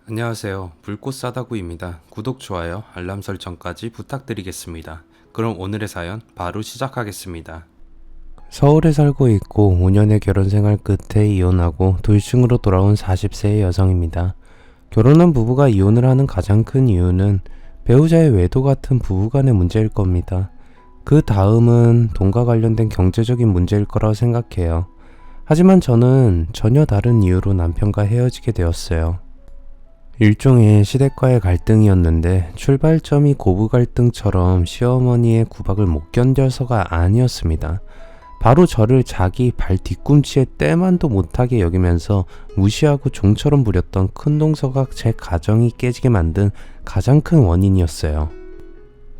안녕하세요. 불꽃 싸다구입니다. 구독, 좋아요, 알람 설정까지 부탁드리겠습니다. 그럼 오늘의 사연 바로 시작하겠습니다. 서울에 살고 있고 5년의 결혼 생활 끝에 이혼하고 돌싱으로 돌아온 40세의 여성입니다. 결혼한 부부가 이혼을 하는 가장 큰 이유는 배우자의 외도 같은 부부간의 문제일 겁니다. 그 다음은 돈과 관련된 경제적인 문제일 거라고 생각해요. 하지만 저는 전혀 다른 이유로 남편과 헤어지게 되었어요. 일종의 시댁과의 갈등이었는데 출발점이 고부 갈등처럼 시어머니의 구박을 못 견뎌서가 아니었습니다. 바로 저를 자기 발 뒤꿈치에 때만도 못하게 여기면서 무시하고 종처럼 부렸던 큰동서가 제 가정이 깨지게 만든 가장 큰 원인이었어요.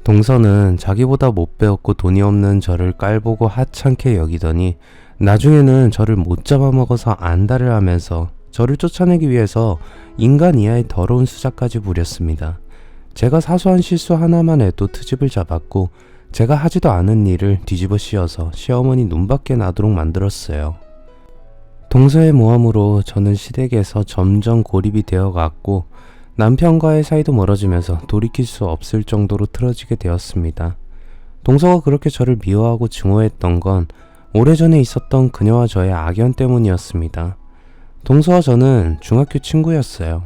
동서는 자기보다 못 배웠고 돈이 없는 저를 깔보고 하찮게 여기더니 나중에는 저를 못 잡아먹어서 안달을 하면서 저를 쫓아내기 위해서 인간 이하의 더러운 수작까지 부렸습니다. 제가 사소한 실수 하나만 해도 트집을 잡았고 제가 하지도 않은 일을 뒤집어 씌워서 시어머니 눈밖에 나도록 만들었어요. 동서의 모함으로 저는 시댁에서 점점 고립이 되어갔고 남편과의 사이도 멀어지면서 돌이킬 수 없을 정도로 틀어지게 되었습니다. 동서가 그렇게 저를 미워하고 증오했던 건 오래전에 있었던 그녀와 저의 악연 때문이었습니다. 동서와 저는 중학교 친구였어요.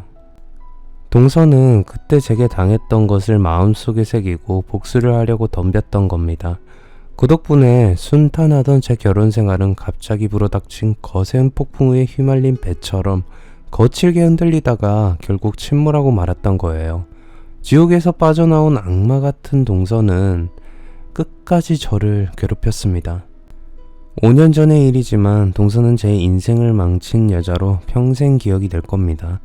동서는 그때 제게 당했던 것을 마음속에 새기고 복수를 하려고 덤볐던 겁니다. 그 덕분에 순탄하던 제 결혼 생활은 갑자기 불어닥친 거센 폭풍우에 휘말린 배처럼 거칠게 흔들리다가 결국 침몰하고 말았던 거예요. 지옥에서 빠져나온 악마 같은 동서는 끝까지 저를 괴롭혔습니다. 5년 전의 일이지만 동서는 제 인생을 망친 여자로 평생 기억이 될 겁니다.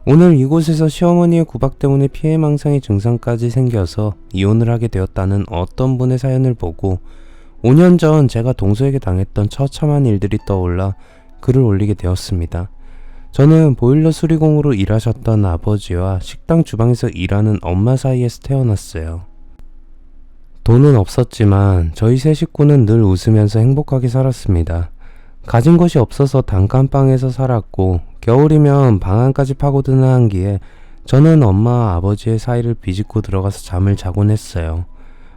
오늘 이곳에서 시어머니의 구박 때문에 피해망상의 증상까지 생겨서 이혼을 하게 되었다는 어떤 분의 사연을 보고 5년 전 제가 동서에게 당했던 처참한 일들이 떠올라 글을 올리게 되었습니다. 저는 보일러 수리공으로 일하셨던 아버지와 식당 주방에서 일하는 엄마 사이에서 태어났어요. 돈은 없었지만 저희 세 식구는 늘 웃으면서 행복하게 살았습니다. 가진 것이 없어서 단칸방에서 살았고 겨울이면 방 안까지 파고드는 한기에 저는 엄마와 아버지의 사이를 비집고 들어가서 잠을 자곤 했어요.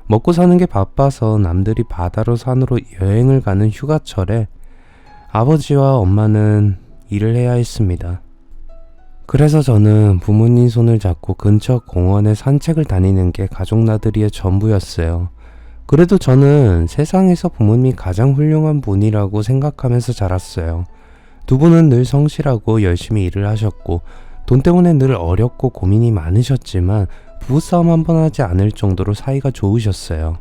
먹고 사는 게 바빠서 남들이 바다로 산으로 여행을 가는 휴가철에 아버지와 엄마는 일을 해야 했습니다. 그래서 저는 부모님 손을 잡고 근처 공원에 산책을 다니는 게 가족 나들이의 전부였어요. 그래도 저는 세상에서 부모님이 가장 훌륭한 분이라고 생각하면서 자랐어요. 두 분은 늘 성실하고 열심히 일을 하셨고 돈 때문에 늘 어렵고 고민이 많으셨지만 부부싸움 한 번 하지 않을 정도로 사이가 좋으셨어요.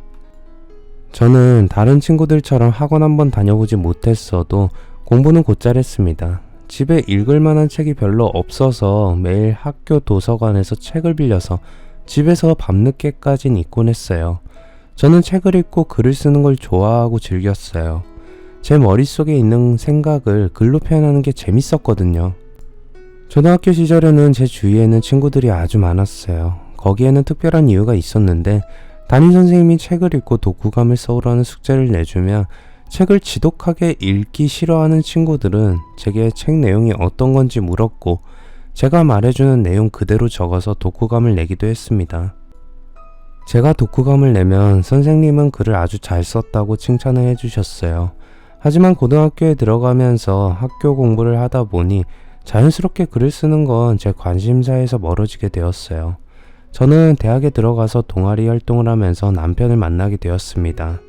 저는 다른 친구들처럼 학원 한 번 다녀보지 못했어도 공부는 곧잘 했습니다. 집에 읽을 만한 책이 별로 없어서 매일 학교 도서관에서 책을 빌려서 집에서 밤늦게까진 읽곤 했어요. 저는 책을 읽고 글을 쓰는 걸 좋아하고 즐겼어요. 제 머릿속에 있는 생각을 글로 표현하는 게 재밌었거든요. 초등학교 시절에는 제 주위에는 친구들이 아주 많았어요. 거기에는 특별한 이유가 있었는데 담임선생님이 책을 읽고 독후감을 써오라는 숙제를 내주면 책을 지독하게 읽기 싫어하는 친구들은 제게 책 내용이 어떤 건지 물었고 제가 말해주는 내용 그대로 적어서 독후감을 내기도 했습니다. 제가 독후감을 내면 선생님은 글을 아주 잘 썼다고 칭찬을 해주셨어요. 하지만 고등학교에 들어가면서 학교 공부를 하다 보니 자연스럽게 글을 쓰는 건 제 관심사에서 멀어지게 되었어요. 저는 대학에 들어가서 동아리 활동을 하면서 남편을 만나게 되었습니다.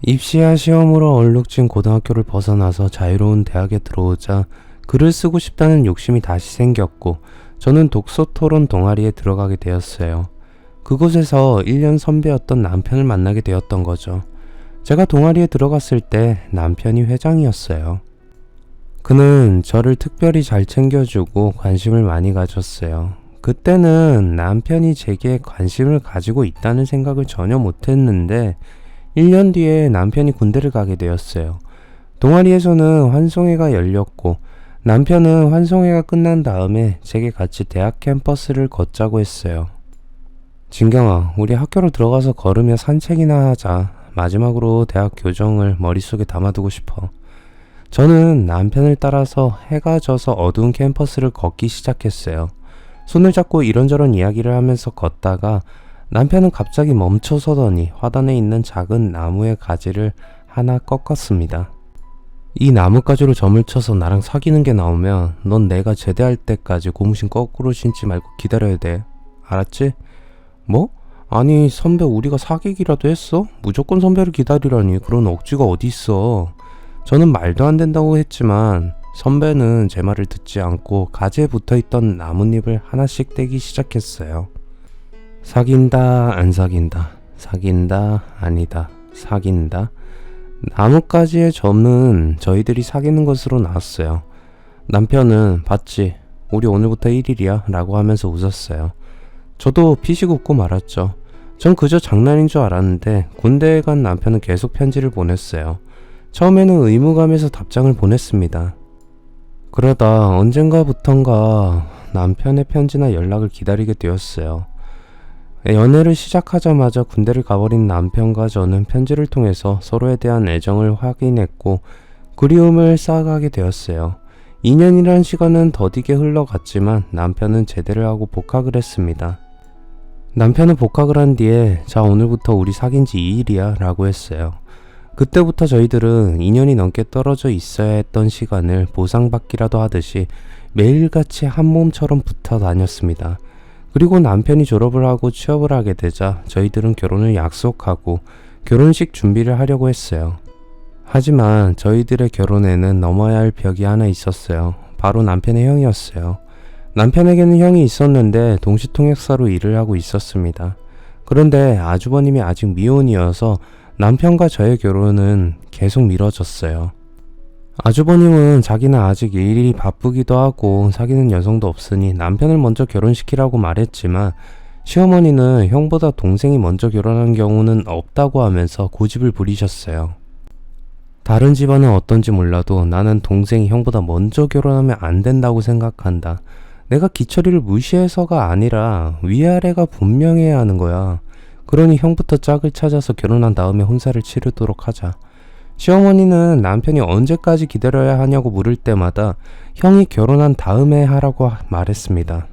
입시와 시험으로 얼룩진 고등학교를 벗어나서 자유로운 대학에 들어오자 글을 쓰고 싶다는 욕심이 다시 생겼고 저는 독서 토론 동아리에 들어가게 되었어요. 그곳에서 1년 선배였던 남편을 만나게 되었던 거죠. 제가 동아리에 들어갔을 때 남편이 회장이었어요. 그는 저를 특별히 잘 챙겨주고 관심을 많이 가졌어요. 그때는 남편이 제게 관심을 가지고 있다는 생각을 전혀 못했는데 1년 뒤에 남편이 군대를 가게 되었어요. 동아리에서는 환송회가 열렸고 남편은 환송회가 끝난 다음에 제게 같이 대학 캠퍼스를 걷자고 했어요. 진경아, 우리 학교로 들어가서 걸으며 산책이나 하자. 마지막으로 대학 교정을 머릿속에 담아두고 싶어. 저는 남편을 따라서 해가 져서 어두운 캠퍼스를 걷기 시작했어요. 손을 잡고 이런저런 이야기를 하면서 걷다가 남편은 갑자기 멈춰서더니 화단에 있는 작은 나무의 가지를 하나 꺾었습니다. 이 나뭇가지로 점을 쳐서 나랑 사귀는 게 나오면 넌 내가 제대할 때까지 고무신 거꾸로 신지 말고 기다려야 돼. 알았지? 뭐? 아니 선배 우리가 사귀기라도 했어? 무조건 선배를 기다리라니 그런 억지가 어디 있어. 저는 말도 안 된다고 했지만 선배는 제 말을 듣지 않고 가지에 붙어있던 나뭇잎을 하나씩 떼기 시작했어요. 사귄다 안 사귄다 사귄다 아니다 사귄다. 나뭇가지의 점은 저희들이 사귀는 것으로 나왔어요. 남편은 봤지? 우리 오늘부터 1일이야 라고 하면서 웃었어요. 저도 피식 웃고 말았죠. 전 그저 장난인 줄 알았는데 군대에 간 남편은 계속 편지를 보냈어요. 처음에는 의무감에서 답장을 보냈습니다. 그러다 언젠가부턴가 남편의 편지나 연락을 기다리게 되었어요. 연애를 시작하자마자 군대를 가버린 남편과 저는 편지를 통해서 서로에 대한 애정을 확인했고 그리움을 쌓아가게 되었어요. 2년이란 시간은 더디게 흘러갔지만 남편은 제대를 하고 복학을 했습니다. 남편은 복학을 한 뒤에 자 오늘부터 우리 사귄 지 2일이야 라고 했어요. 그때부터 저희들은 2년이 넘게 떨어져 있어야 했던 시간을 보상받기라도 하듯이 매일같이 한 몸처럼 붙어 다녔습니다. 그리고 남편이 졸업을 하고 취업을 하게 되자 저희들은 결혼을 약속하고 결혼식 준비를 하려고 했어요. 하지만 저희들의 결혼에는 넘어야 할 벽이 하나 있었어요. 바로 남편의 형이었어요. 남편에게는 형이 있었는데 동시통역사로 일을 하고 있었습니다. 그런데 아주버님이 아직 미혼이어서 남편과 저의 결혼은 계속 미뤄졌어요. 아주버님은 자기는 아직 일이 바쁘기도 하고 사귀는 여성도 없으니 남편을 먼저 결혼시키라고 말했지만 시어머니는 형보다 동생이 먼저 결혼한 경우는 없다고 하면서 고집을 부리셨어요. 다른 집안은 어떤지 몰라도 나는 동생이 형보다 먼저 결혼하면 안 된다고 생각한다. 내가 기철이를 무시해서가 아니라 위아래가 분명해야 하는 거야. 그러니 형부터 짝을 찾아서 결혼한 다음에 혼사를 치르도록 하자. 시어머니는 남편이 언제까지 기다려야 하냐고 물을 때마다 형이 결혼한 다음에 하라고 말했습니다.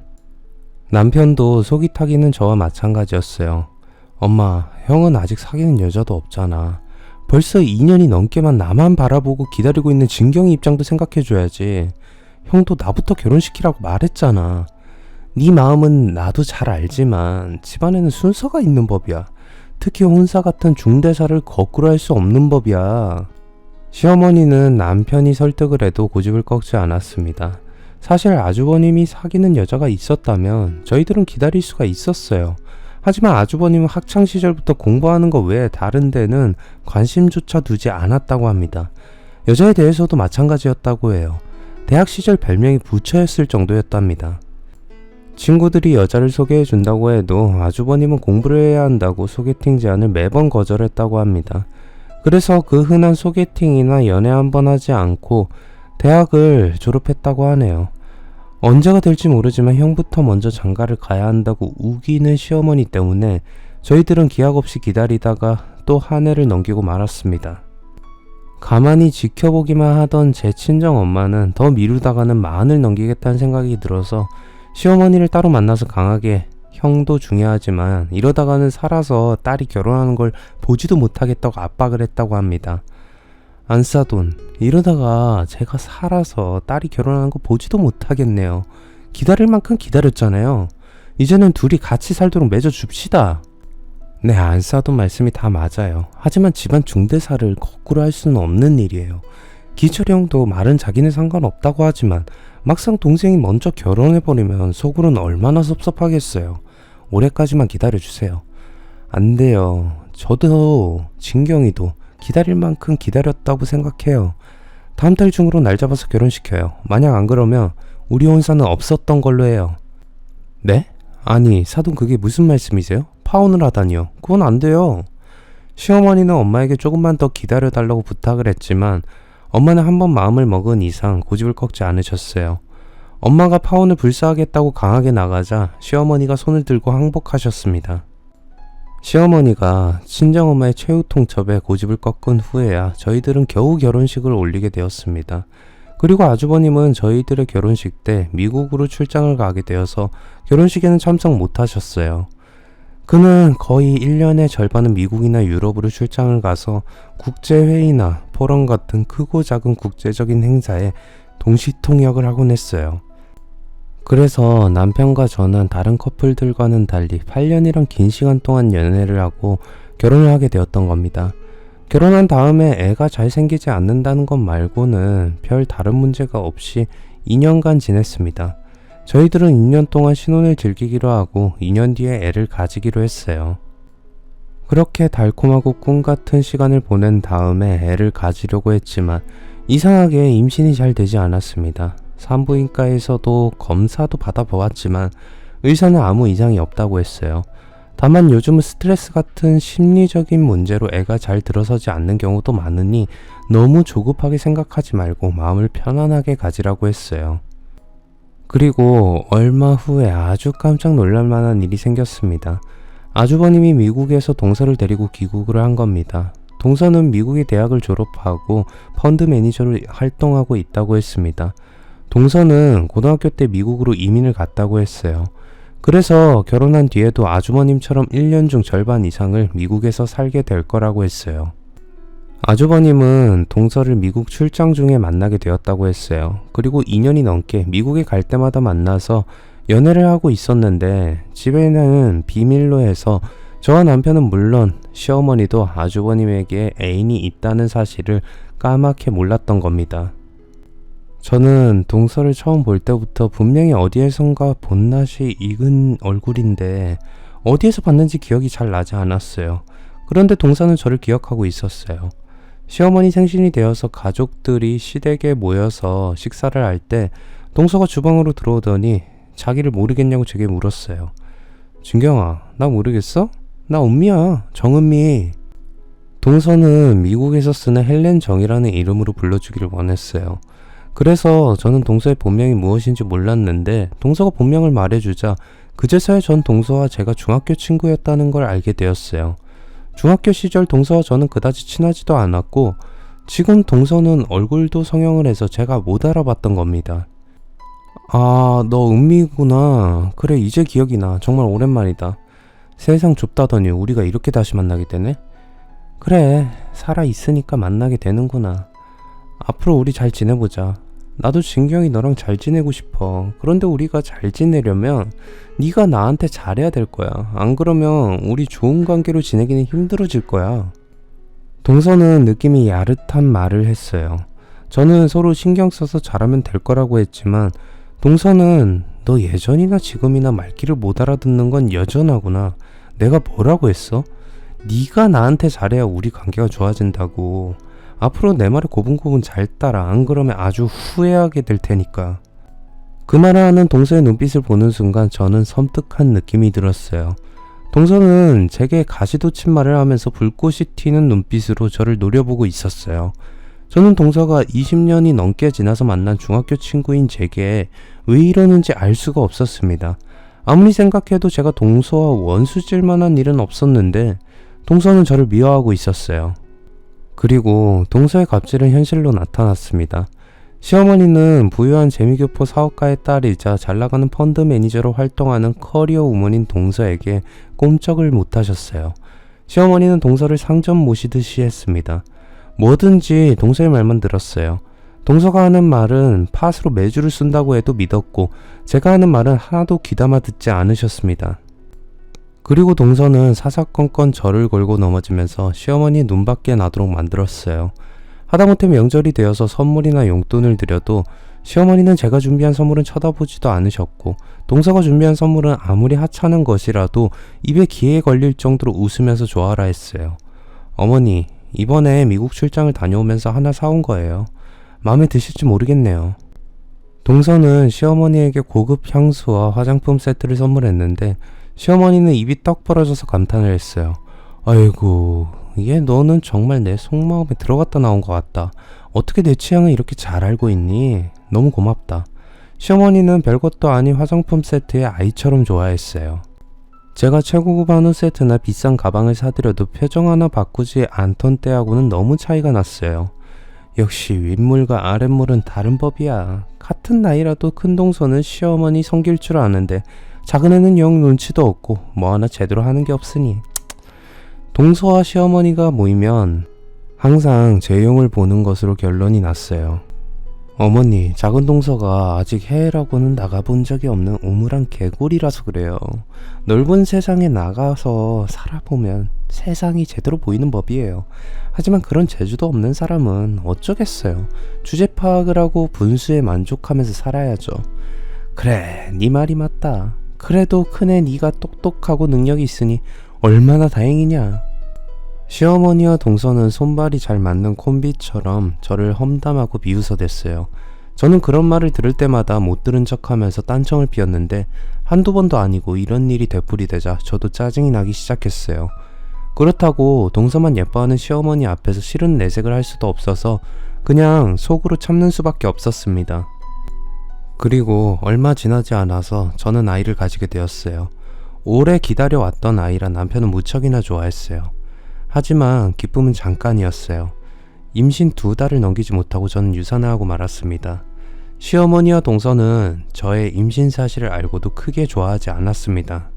남편도 속이 타기는 저와 마찬가지였어요. 엄마, 형은 아직 사귀는 여자도 없잖아. 벌써 2년이 넘게만 나만 바라보고 기다리고 있는 진경이 입장도 생각해줘야지. 형도 나부터 결혼시키라고 말했잖아. 네 마음은 나도 잘 알지만 집안에는 순서가 있는 법이야. 특히 혼사 같은 중대사를 거꾸로 할 수 없는 법이야. 시어머니는 남편이 설득을 해도 고집을 꺾지 않았습니다. 사실 아주버님이 사귀는 여자가 있었다면 저희들은 기다릴 수가 있었어요. 하지만 아주버님은 학창시절부터 공부하는 것 외에 다른 데는 관심조차 두지 않았다고 합니다. 여자에 대해서도 마찬가지였다고 해요. 대학 시절 별명이 부처였을 정도였답니다. 친구들이 여자를 소개해준다고 해도 아주버님은 공부를 해야 한다고 소개팅 제안을 매번 거절했다고 합니다. 그래서 그 흔한 소개팅이나 연애 한번 하지 않고 대학을 졸업했다고 하네요. 언제가 될지 모르지만 형부터 먼저 장가를 가야 한다고 우기는 시어머니 때문에 저희들은 기약 없이 기다리다가 또 한 해를 넘기고 말았습니다. 가만히 지켜보기만 하던 제 친정엄마는 더 미루다가는 만을 넘기겠다는 생각이 들어서 시어머니를 따로 만나서 강하게 형도 중요하지만 이러다가는 살아서 딸이 결혼하는 걸 보지도 못하겠다고 압박을 했다고 합니다. 안 싸돈, 이러다가 제가 살아서 딸이 결혼하는 거 보지도 못하겠네요. 기다릴 만큼 기다렸잖아요. 이제는 둘이 같이 살도록 맺어줍시다. 네, 안 싸돈 말씀이 다 맞아요. 하지만 집안 중대사를 거꾸로 할 수는 없는 일이에요. 기철이 형도 말은 자기는 상관없다고 하지만 막상 동생이 먼저 결혼해버리면 속으로는 얼마나 섭섭하겠어요. 올해까지만 기다려주세요. 안 돼요. 저도 진경이도 기다릴 만큼 기다렸다고 생각해요. 다음 달 중으로 날 잡아서 결혼시켜요. 만약 안 그러면 우리 혼사는 없었던 걸로 해요. 네? 아니 사돈 그게 무슨 말씀이세요? 파혼을 하다니요. 그건 안 돼요. 시어머니는 엄마에게 조금만 더 기다려달라고 부탁을 했지만 엄마는 한번 마음을 먹은 이상 고집을 꺾지 않으셨어요. 엄마가 파혼을 불사하겠다고 강하게 나가자 시어머니가 손을 들고 항복하셨습니다. 시어머니가 친정엄마의 최후 통첩에 고집을 꺾은 후에야 저희들은 겨우 결혼식을 올리게 되었습니다. 그리고 아주버님은 저희들의 결혼식 때 미국으로 출장을 가게 되어서 결혼식에는 참석 못하셨어요. 그는 거의 1년의 절반은 미국이나 유럽으로 출장을 가서 국제회의나 포럼 같은 크고 작은 국제적인 행사에 동시통역을 하곤 했어요. 그래서 남편과 저는 다른 커플들과는 달리 8년이란 긴 시간 동안 연애를 하고 결혼을 하게 되었던 겁니다. 결혼한 다음에 애가 잘 생기지 않는다는 것 말고는 별 다른 문제가 없이 2년간 지냈습니다. 저희들은 2년 동안 신혼을 즐기기로 하고 2년 뒤에 애를 가지기로 했어요. 그렇게 달콤하고 꿈같은 시간을 보낸 다음에 애를 가지려고 했지만 이상하게 임신이 잘 되지 않았습니다. 산부인과에서도 검사도 받아보았지만 의사는 아무 이상이 없다고 했어요. 다만 요즘은 스트레스 같은 심리적인 문제로 애가 잘 들어서지 않는 경우도 많으니 너무 조급하게 생각하지 말고 마음을 편안하게 가지라고 했어요. 그리고 얼마 후에 아주 깜짝 놀랄 만한 일이 생겼습니다. 아주버님이 미국에서 동서를 데리고 귀국을 한 겁니다. 동서는 미국의 대학을 졸업하고 펀드 매니저로 활동하고 있다고 했습니다. 동서는 고등학교 때 미국으로 이민을 갔다고 했어요. 그래서 결혼한 뒤에도 아주버님처럼 1년 중 절반 이상을 미국에서 살게 될 거라고 했어요. 아주버님은 동서를 미국 출장 중에 만나게 되었다고 했어요. 그리고 2년이 넘게 미국에 갈 때마다 만나서 연애를 하고 있었는데 집에는 비밀로 해서 저와 남편은 물론 시어머니도 아주버님에게 애인이 있다는 사실을 까맣게 몰랐던 겁니다. 저는 동서를 처음 볼 때부터 분명히 어디에선가 본낯이 익은 얼굴인데 어디에서 봤는지 기억이 잘 나지 않았어요. 그런데 동서는 저를 기억하고 있었어요. 시어머니 생신이 되어서 가족들이 시댁에 모여서 식사를 할 때 동서가 주방으로 들어오더니 자기를 모르겠냐고 제게 물었어요. 준경아, 나 모르겠어? 나 은미야, 정은미. 동서는 미국에서 쓰는 헬렌 정이라는 이름으로 불러주기를 원했어요. 그래서 저는 동서의 본명이 무엇인지 몰랐는데 동서가 본명을 말해주자 그제서야 전 동서와 제가 중학교 친구였다는 걸 알게 되었어요. 중학교 시절 동서와 저는 그다지 친하지도 않았고 지금 동서는 얼굴도 성형을 해서 제가 못 알아봤던 겁니다. 아, 너 은미구나. 그래, 이제 기억이 나. 정말 오랜만이다. 세상 좁다더니 우리가 이렇게 다시 만나게 되네? 그래, 살아있으니까 만나게 되는구나. 앞으로 우리 잘 지내보자. 나도 진경이 너랑 잘 지내고 싶어. 그런데 우리가 잘 지내려면 네가 나한테 잘해야 될 거야. 안 그러면 우리 좋은 관계로 지내기는 힘들어질 거야. 동서는 느낌이 야릇한 말을 했어요. 저는 서로 신경 써서 잘하면 될 거라고 했지만 동서는 너 예전이나 지금이나 말귀를 못 알아듣는 건 여전하구나. 내가 뭐라고 했어? 네가 나한테 잘해야 우리 관계가 좋아진다고. 앞으로 내 말을 고분고분 잘 따라. 안 그러면 아주 후회하게 될 테니까. 그 말을 하는 동서의 눈빛을 보는 순간 저는 섬뜩한 느낌이 들었어요. 동서는 제게 가시돋친 말을 하면서 불꽃이 튀는 눈빛으로 저를 노려보고 있었어요. 저는 동서가 20년이 넘게 지나서 만난 중학교 친구인 제게 왜 이러는지 알 수가 없었습니다. 아무리 생각해도 제가 동서와 원수질 만한 일은 없었는데 동서는 저를 미워하고 있었어요. 그리고 동서의 갑질은 현실로 나타났습니다. 시어머니는 부유한 재미교포 사업가의 딸이자 잘나가는 펀드 매니저로 활동하는 커리어 우먼인 동서에게 꼼짝을 못하셨어요. 시어머니는 동서를 상점 모시듯이 했습니다. 뭐든지 동서의 말만 들었어요. 동서가 하는 말은 팥으로 매주를 쓴다고 해도 믿었고 제가 하는 말은 하나도 귀담아 듣지 않으셨습니다. 그리고 동서는 사사건건 저를 걸고 넘어지면서 시어머니 눈밖에 나도록 만들었어요. 하다못해 명절이 되어서 선물이나 용돈을 드려도 시어머니는 제가 준비한 선물은 쳐다보지도 않으셨고 동서가 준비한 선물은 아무리 하찮은 것이라도 입에 기에 걸릴 정도로 웃으면서 좋아하라 했어요. 어머니, 이번에 미국 출장을 다녀오면서 하나 사온 거예요. 마음에 드실지 모르겠네요. 동서는 시어머니에게 고급 향수와 화장품 세트를 선물했는데 시어머니는 입이 떡 벌어져서 감탄을 했어요. 아이고, 얘 너는 정말 내 속마음에 들어갔다 나온 것 같다. 어떻게 내 취향을 이렇게 잘 알고 있니? 너무 고맙다. 시어머니는 별것도 아닌 화장품 세트에 아이처럼 좋아했어요. 제가 최고급 한우 세트나 비싼 가방을 사드려도 표정 하나 바꾸지 않던 때하고는 너무 차이가 났어요. 역시 윗물과 아랫물은 다른 법이야. 같은 나이라도 큰 동서는 시어머니 섬길 줄 아는데 작은 애는 영 눈치도 없고 뭐 하나 제대로 하는 게 없으니. 동서와 시어머니가 모이면 항상 제 용을 보는 것으로 결론이 났어요. 어머니, 작은 동서가 아직 해외라고는 나가본 적이 없는 우물한 개구리라서 그래요. 넓은 세상에 나가서 살아보면 세상이 제대로 보이는 법이에요. 하지만 그런 재주도 없는 사람은 어쩌겠어요. 주제 파악을 하고 분수에 만족하면서 살아야죠. 그래, 네 말이 맞다. 그래도 큰애 네가 똑똑하고 능력이 있으니 얼마나 다행이냐. 시어머니와 동서는 손발이 잘 맞는 콤비처럼 저를 험담하고 비웃어댔어요. 저는 그런 말을 들을 때마다 못 들은 척하면서 딴청을 피웠는데 한두 번도 아니고 이런 일이 되풀이되자 저도 짜증이 나기 시작했어요. 그렇다고 동서만 예뻐하는 시어머니 앞에서 싫은 내색을 할 수도 없어서 그냥 속으로 참는 수밖에 없었습니다. 그리고 얼마 지나지 않아서 저는 아이를 가지게 되었어요. 오래 기다려왔던 아이라 남편은 무척이나 좋아했어요. 하지만 기쁨은 잠깐이었어요. 임신 2달을 넘기지 못하고 저는 유산을 하고 말았습니다. 시어머니와 동서는 저의 임신 사실을 알고도 크게 좋아하지 않았습니다.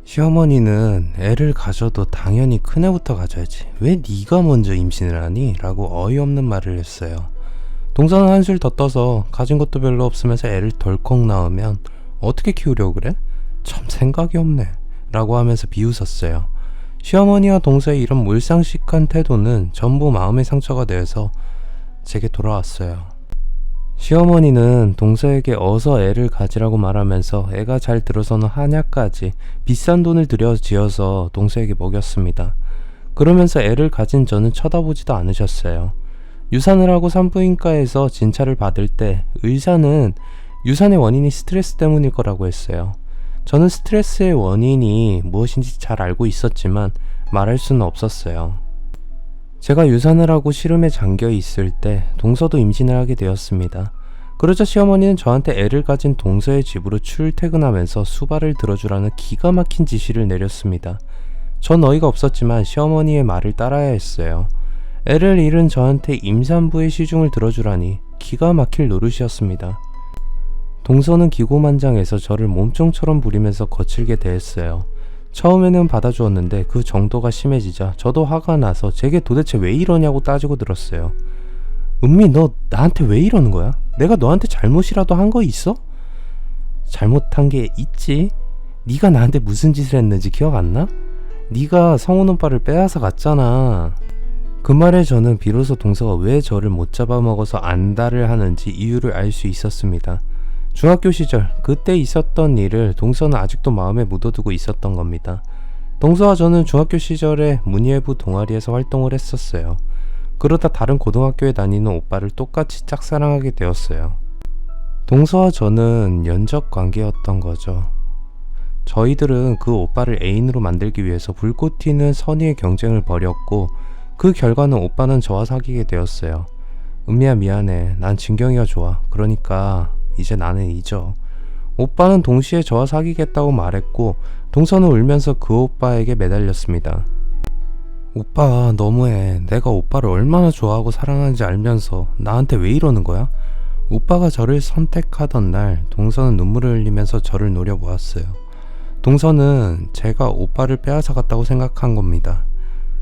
시어머니는 애를 가져도 당연히 큰애부터 가져야지. 왜 네가 먼저 임신을 하니? 라고 어이없는 말을 했어요. 동서는 한술 더 떠서 가진 것도 별로 없으면서 애를 덜컥 낳으면 어떻게 키우려고 그래? 참 생각이 없네. 라고 하면서 비웃었어요. 시어머니와 동서의 이런 몰상식한 태도는 전부 마음의 상처가 되어서 제게 돌아왔어요. 시어머니는 동서에게 어서 애를 가지라고 말하면서 애가 잘 들어서는 한약까지 비싼 돈을 들여 지어서 동서에게 먹였습니다. 그러면서 애를 가진 저는 쳐다보지도 않으셨어요. 유산을 하고 산부인과에서 진찰을 받을 때 의사는 유산의 원인이 스트레스 때문일 거라고 했어요. 저는 스트레스의 원인이 무엇인지 잘 알고 있었지만 말할 수는 없었어요. 제가 유산을 하고 시름에 잠겨 있을 때 동서도 임신을 하게 되었습니다. 그러자 시어머니는 저한테 애를 가진 동서의 집으로 출퇴근하면서 수발을 들어주라는 기가 막힌 지시를 내렸습니다. 전 어이가 없었지만 시어머니의 말을 따라야 했어요. 애를 잃은 저한테 임산부의 시중을 들어주라니 기가 막힐 노릇이었습니다. 동서는 기고만장해서 저를 몸종처럼 부리면서 거칠게 대했어요. 처음에는 받아주었는데 그 정도가 심해지자 저도 화가 나서 제게 도대체 왜 이러냐고 따지고 들었어요. 은미, 너 나한테 왜 이러는 거야? 내가 너한테 잘못이라도 한 거 있어? 잘못한 게 있지? 네가 나한테 무슨 짓을 했는지 기억 안 나? 네가 성훈 오빠를 빼앗아 갔잖아. 그 말에 저는 비로소 동서가 왜 저를 못 잡아먹어서 안달을 하는지 이유를 알 수 있었습니다. 중학교 시절 그때 있었던 일을 동서는 아직도 마음에 묻어두고 있었던 겁니다. 동서와 저는 중학교 시절에 문예부 동아리에서 활동을 했었어요. 그러다 다른 고등학교에 다니는 오빠를 똑같이 짝사랑하게 되었어요. 동서와 저는 연적 관계였던 거죠. 저희들은 그 오빠를 애인으로 만들기 위해서 불꽃 튀는 선의의 경쟁을 벌였고 그 결과는 오빠는 저와 사귀게 되었어요. 은미야, 미안해. 난 진경이가 좋아. 그러니까 이제 나는 잊어. 오빠는 동시에 저와 사귀겠다고 말했고 동서는 울면서 그 오빠에게 매달렸습니다. 오빠 너무해. 내가 오빠를 얼마나 좋아하고 사랑하는지 알면서 나한테 왜 이러는 거야? 오빠가 저를 선택하던 날 동서는 눈물을 흘리면서 저를 노려보았어요. 동서는 제가 오빠를 빼앗아 갔다고 생각한 겁니다.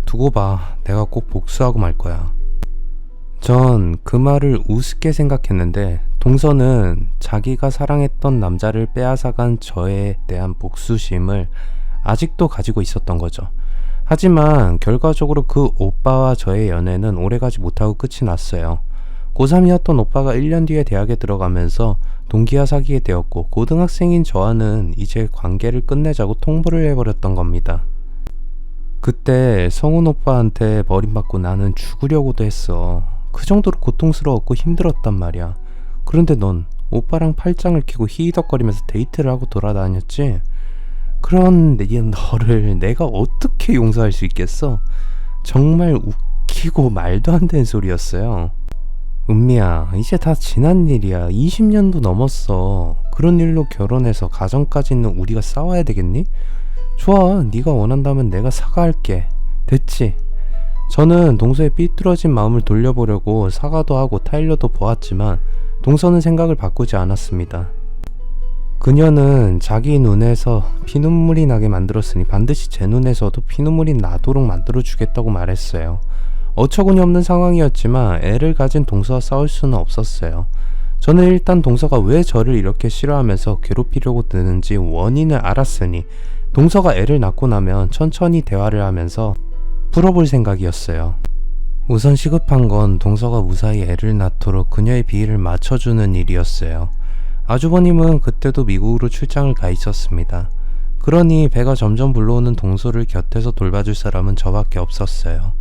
두고 봐. 내가 꼭 복수하고 말 거야. 전 그 말을 우습게 생각했는데 동서는 자기가 사랑했던 남자를 빼앗아간 저에 대한 복수심을 아직도 가지고 있었던 거죠. 하지만 결과적으로 그 오빠와 저의 연애는 오래가지 못하고 끝이 났어요. 고3이었던 오빠가 1년 뒤에 대학에 들어가면서 동기와 사귀게 되었고 고등학생인 저와는 이제 관계를 끝내자고 통보를 해버렸던 겁니다. 그때 성훈 오빠한테 버림받고 나는 죽으려고도 했어. 그 정도로 고통스러웠고 힘들었단 말이야. 그런데 넌 오빠랑 팔짱을 끼고 히히덕거리면서 데이트를 하고 돌아다녔지? 그런 너를 내가 어떻게 용서할 수 있겠어? 정말 웃기고 말도 안 되는 소리였어요. 은미야, 이제 다 지난 일이야. 20년도 넘었어. 그런 일로 결혼해서 가정까지 있는 우리가 싸워야 되겠니? 좋아, 네가 원한다면 내가 사과할게. 됐지? 저는 동서의 삐뚤어진 마음을 돌려보려고 사과도 하고 타일러도 보았지만 동서는 생각을 바꾸지 않았습니다. 그녀는 자기 눈에서 피눈물이 나게 만들었으니 반드시 제 눈에서도 피눈물이 나도록 만들어주겠다고 말했어요. 어처구니 없는 상황이었지만 애를 가진 동서와 싸울 수는 없었어요. 저는 일단 동서가 왜 저를 이렇게 싫어하면서 괴롭히려고 드는지 원인을 알았으니 동서가 애를 낳고 나면 천천히 대화를 하면서 풀어볼 생각이었어요. 우선 시급한 건 동서가 무사히 애를 낳도록 그녀의 비위를 맞춰주는 일이었어요. 아주버님은 그때도 미국으로 출장을 가 있었습니다. 그러니 배가 점점 불러오는 동서를 곁에서 돌봐줄 사람은 저밖에 없었어요.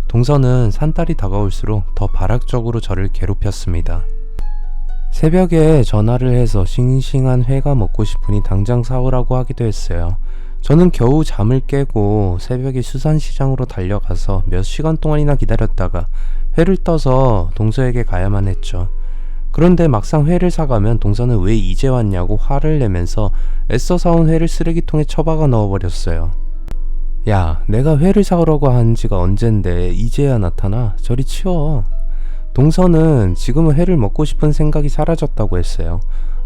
동서는 산딸이 다가올수록 더 발악적으로 저를 괴롭혔습니다. 새벽에 전화를 해서 싱싱한 회가 먹고 싶으니 당장 사오라고 하기도 했어요. 저는 겨우 잠을 깨고 새벽에 수산시장으로 달려가서 몇 시간 동안이나 기다렸다가 회를 떠서 동서에게 가야만 했죠. 그런데 막상 회를 사가면 동서는 왜 이제 왔냐고 화를 내면서 애써 사온 회를 쓰레기통에 처박아 넣어버렸어요. 야, 내가 회를 사오라고 한 지가 언젠데 이제야 나타나? 저리 치워. 동서는 지금은 회를 먹고 싶은 생각이 사라졌다고 했어요.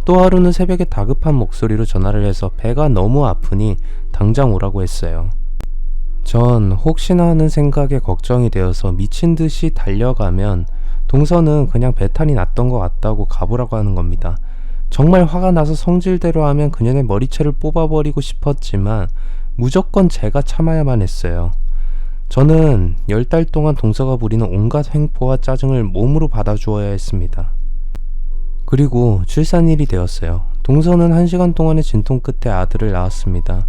또 하루는 새벽에 다급한 목소리로 전화를 해서 배가 너무 아프니 당장 오라고 했어요. 전 혹시나 하는 생각에 걱정이 되어서 미친 듯이 달려가면 동서는 그냥 배탈이 났던 것 같다고 가보라고 하는 겁니다. 정말 화가 나서 성질대로 하면 그녀의 머리채를 뽑아버리고 싶었지만 무조건 제가 참아야만 했어요. 저는 10달 동안 동서가 부리는 온갖 횡포와 짜증을 몸으로 받아주어야 했습니다. 그리고 출산일이 되었어요. 동서는 1시간 동안의 진통 끝에 아들을 낳았습니다.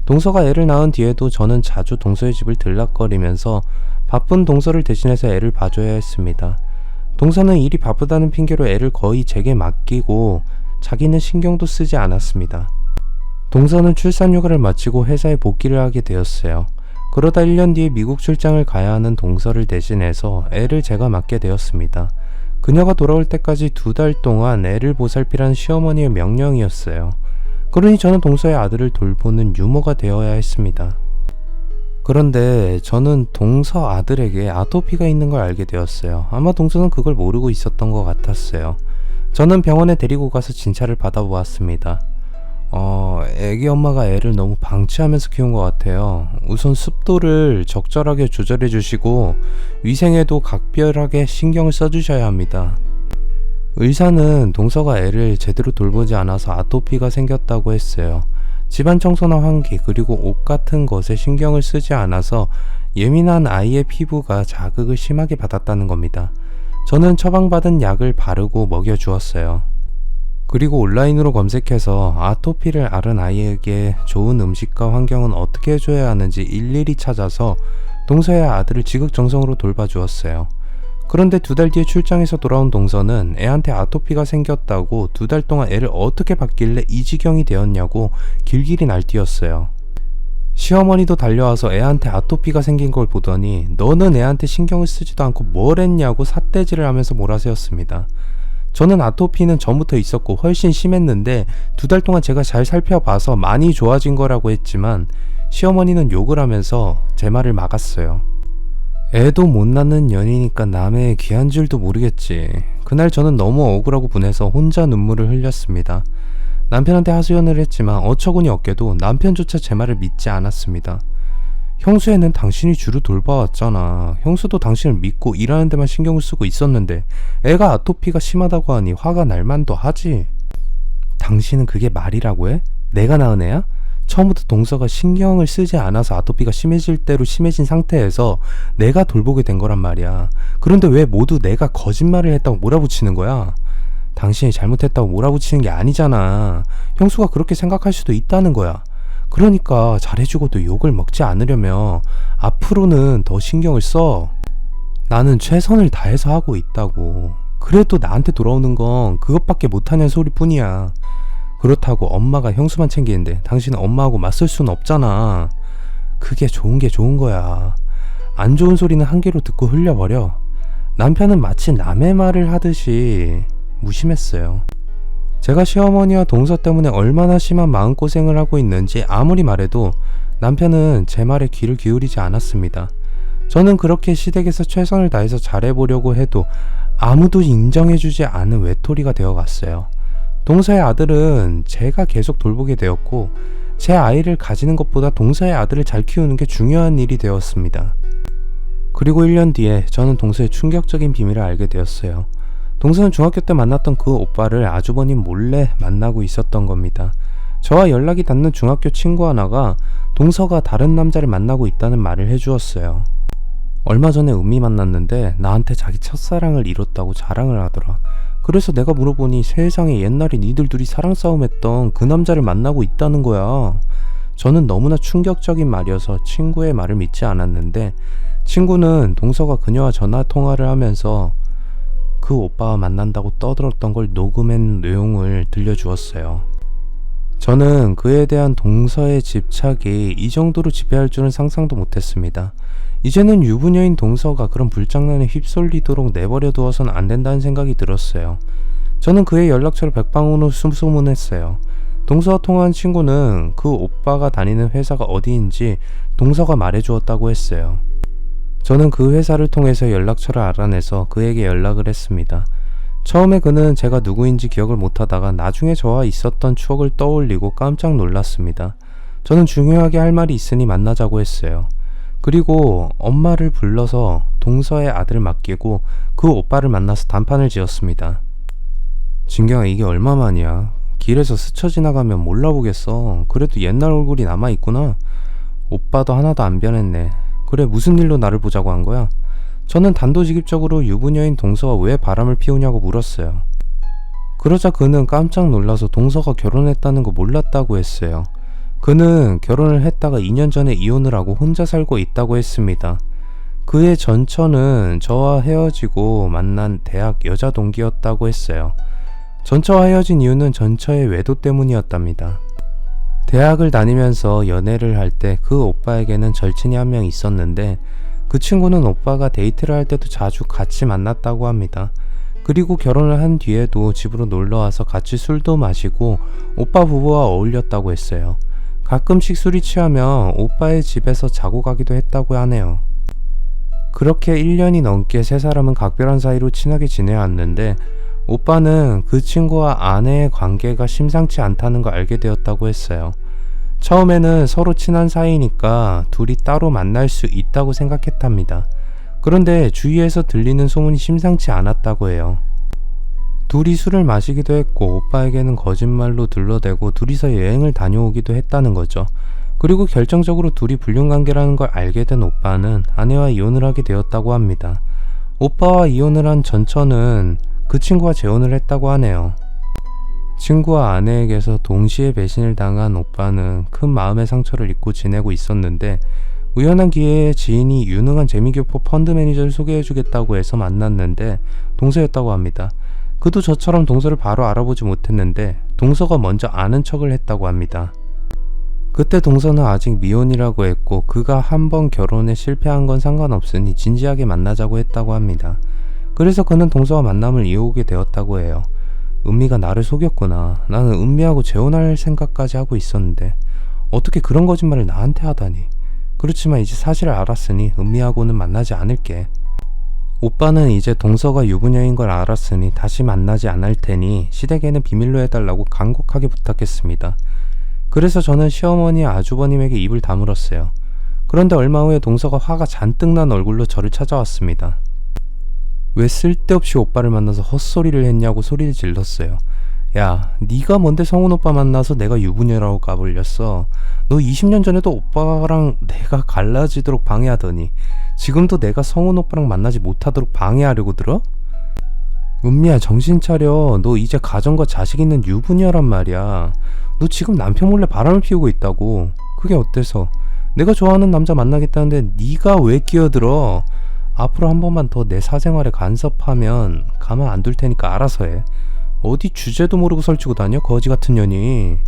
동서가 애를 낳은 뒤에도 저는 자주 동서의 집을 들락거리면서 바쁜 동서를 대신해서 애를 봐줘야 했습니다. 동서는 일이 바쁘다는 핑계로 애를 거의 제게 맡기고 자기는 신경도 쓰지 않았습니다. 동서는 출산 휴가를 마치고 회사에 복귀를 하게 되었어요. 그러다 1년 뒤에 미국 출장을 가야 하는 동서를 대신해서 애를 제가 맡게 되었습니다. 그녀가 돌아올 때까지 2달 동안 애를 보살피라는 시어머니의 명령이었어요. 그러니 저는 동서의 아들을 돌보는 유모가 되어야 했습니다. 그런데 저는 동서 아들에게 아토피가 있는 걸 알게 되었어요. 아마 동서는 그걸 모르고 있었던 것 같았어요. 저는 병원에 데리고 가서 진찰을 받아보았습니다. 애기 엄마가 애를 너무 방치하면서 키운 것 같아요. 우선 습도를 적절하게 조절해 주시고 위생에도 각별하게 신경을 써주셔야 합니다. 의사는 동서가 애를 제대로 돌보지 않아서 아토피가 생겼다고 했어요. 집안 청소나 환기 그리고 옷 같은 것에 신경을 쓰지 않아서 예민한 아이의 피부가 자극을 심하게 받았다는 겁니다. 저는 처방받은 약을 바르고 먹여주었어요. 그리고 온라인으로 검색해서 아토피를 앓은 아이에게 좋은 음식과 환경은 어떻게 해줘야 하는지 일일이 찾아서 동서의 아들을 지극정성으로 돌봐주었어요. 그런데 2달 뒤에 출장에서 돌아온 동서는 애한테 아토피가 생겼다고 2달 동안 애를 어떻게 봤길래 이 지경이 되었냐고 길길이 날뛰었어요. 시어머니도 달려와서 애한테 아토피가 생긴 걸 보더니 너는 애한테 신경을 쓰지도 않고 뭘 했냐고 삿대질을 하면서 몰아세웠습니다. 저는 아토피는 전부터 있었고 훨씬 심했는데 2달 동안 제가 잘 살펴봐서 많이 좋아진 거라고 했지만 시어머니는 욕을 하면서 제 말을 막았어요. 애도 못 낳는 년이니까 남의 귀한 줄도 모르겠지. 그날 저는 너무 억울하고 분해서 혼자 눈물을 흘렸습니다. 남편한테 하소연을 했지만 어처구니 없게도 남편조차 제 말을 믿지 않았습니다. 형수애는 당신이 주로 돌봐왔잖아. 형수도 당신을 믿고 일하는 데만 신경을 쓰고 있었는데 애가 아토피가 심하다고 하니 화가 날 만도 하지. 당신은 그게 말이라고 해? 내가 낳은 애야? 처음부터 동서가 신경을 쓰지 않아서 아토피가 심해질 대로 심해진 상태에서 내가 돌보게 된 거란 말이야. 그런데 왜 모두 내가 거짓말을 했다고 몰아붙이는 거야? 당신이 잘못했다고 몰아붙이는 게 아니잖아. 형수가 그렇게 생각할 수도 있다는 거야. 그러니까 잘해주고도 욕을 먹지 않으려면 앞으로는 더 신경을 써. 나는 최선을 다해서 하고 있다고. 그래도 나한테 돌아오는 건 그것밖에 못하냐는 소리뿐이야. 그렇다고 엄마가 형수만 챙기는데 당신은 엄마하고 맞설 수는 없잖아. 그게 좋은 게 좋은 거야. 안 좋은 소리는 한 개로 듣고 흘려버려. 남편은 마치 남의 말을 하듯이 무심했어요. 제가 시어머니와 동서 때문에 얼마나 심한 마음고생을 하고 있는지 아무리 말해도 남편은 제 말에 귀를 기울이지 않았습니다. 저는 그렇게 시댁에서 최선을 다해서 잘해보려고 해도 아무도 인정해주지 않은 외톨이가 되어갔어요. 동서의 아들은 제가 계속 돌보게 되었고 제 아이를 가지는 것보다 동서의 아들을 잘 키우는 게 중요한 일이 되었습니다. 그리고 1년 뒤에 저는 동서의 충격적인 비밀을 알게 되었어요. 동서는 중학교 때 만났던 그 오빠를 아주버님 몰래 만나고 있었던 겁니다. 저와 연락이 닿는 중학교 친구 하나가 동서가 다른 남자를 만나고 있다는 말을 해주었어요. 얼마 전에 은미 만났는데 나한테 자기 첫사랑을 이뤘다고 자랑을 하더라. 그래서 내가 물어보니 세상에 옛날에 니들 둘이 사랑 싸움했던 그 남자를 만나고 있다는 거야. 저는 너무나 충격적인 말이어서 친구의 말을 믿지 않았는데 친구는 동서가 그녀와 전화 통화를 하면서 그 오빠와 만난다고 떠들었던 걸 녹음한 내용을 들려주었어요. 저는 그에 대한 동서의 집착이 이 정도로 지배할 줄은 상상도 못했습니다. 이제는 유부녀인 동서가 그런 불장난에 휩쓸리도록 내버려 두어선 안 된다는 생각이 들었어요. 저는 그의 연락처를 백방으로 수소문했어요. 동서와 통화한 친구는 그 오빠가 다니는 회사가 어디인지 동서가 말해주었다고 했어요. 저는 그 회사를 통해서 연락처를 알아내서 그에게 연락을 했습니다. 처음에 그는 제가 누구인지 기억을 못하다가 나중에 저와 있었던 추억을 떠올리고 깜짝 놀랐습니다. 저는 중요하게 할 말이 있으니 만나자고 했어요. 그리고 엄마를 불러서 동서의 아들을 맡기고 그 오빠를 만나서 단판을 지었습니다. 진경아, 이게 얼마만이야? 길에서 스쳐 지나가면 몰라보겠어. 그래도 옛날 얼굴이 남아있구나. 오빠도 하나도 안 변했네. 그래, 무슨 일로 나를 보자고 한 거야? 저는 단도직입적으로 유부녀인 동서가 왜 바람을 피우냐고 물었어요. 그러자 그는 깜짝 놀라서 동서가 결혼했다는 거 몰랐다고 했어요. 그는 결혼을 했다가 2년 전에 이혼을 하고 혼자 살고 있다고 했습니다. 그의 전처는 저와 헤어지고 만난 대학 여자 동기였다고 했어요. 전처와 헤어진 이유는 전처의 외도 때문이었답니다. 대학을 다니면서 연애를 할 때 그 오빠에게는 절친이 한 명 있었는데 그 친구는 오빠가 데이트를 할 때도 자주 같이 만났다고 합니다. 그리고 결혼을 한 뒤에도 집으로 놀러와서 같이 술도 마시고 오빠 부부와 어울렸다고 했어요. 가끔씩 술이 취하면 오빠의 집에서 자고 가기도 했다고 하네요. 그렇게 1년이 넘게 세 사람은 각별한 사이로 친하게 지내왔는데 오빠는 그 친구와 아내의 관계가 심상치 않다는 걸 알게 되었다고 했어요. 처음에는 서로 친한 사이니까 둘이 따로 만날 수 있다고 생각했답니다. 그런데 주위에서 들리는 소문이 심상치 않았다고 해요. 둘이 술을 마시기도 했고 오빠에게는 거짓말로 둘러대고 둘이서 여행을 다녀오기도 했다는 거죠. 그리고 결정적으로 둘이 불륜관계라는 걸 알게 된 오빠는 아내와 이혼을 하게 되었다고 합니다. 오빠와 이혼을 한 전처는 그 친구와 재혼을 했다고 하네요. 친구와 아내에게서 동시에 배신을 당한 오빠는 큰 마음의 상처를 입고 지내고 있었는데 우연한 기회에 지인이 유능한 재미교포 펀드 매니저를 소개해주겠다고 해서 만났는데 동서였다고 합니다. 그도 저처럼 동서를 바로 알아보지 못했는데 동서가 먼저 아는 척을 했다고 합니다. 그때 동서는 아직 미혼이라고 했고 그가 한 번 결혼에 실패한 건 상관없으니 진지하게 만나자고 했다고 합니다. 그래서 그는 동서와 만남을 이어오게 되었다고 해요. 은미가 나를 속였구나. 나는 은미하고 재혼할 생각까지 하고 있었는데 어떻게 그런 거짓말을 나한테 하다니. 그렇지만 이제 사실을 알았으니 은미하고는 만나지 않을게. 오빠는 이제 동서가 유부녀인 걸 알았으니 다시 만나지 않을 테니 시댁에는 비밀로 해달라고 간곡하게 부탁했습니다. 그래서 저는 시어머니 아주버님에게 입을 다물었어요. 그런데 얼마 후에 동서가 화가 잔뜩 난 얼굴로 저를 찾아왔습니다. 왜 쓸데없이 오빠를 만나서 헛소리를 했냐고 소리를 질렀어요. 야, 네가 뭔데 성훈 오빠 만나서 내가 유부녀라고 까불렸어. 너 20년 전에도 오빠랑 내가 갈라지도록 방해하더니 지금도 내가 성훈 오빠랑 만나지 못하도록 방해하려고 들어? 은미야, 정신 차려. 너 이제 가정과 자식 있는 유부녀란 말이야. 너 지금 남편 몰래 바람을 피우고 있다고. 그게 어때서? 내가 좋아하는 남자 만나겠다는데 네가 왜 끼어들어? 앞으로 한 번만 더 내 사생활에 간섭하면 가만 안 둘 테니까 알아서 해. 어디 주제도 모르고 설치고 다녀? 거지 같은 년이.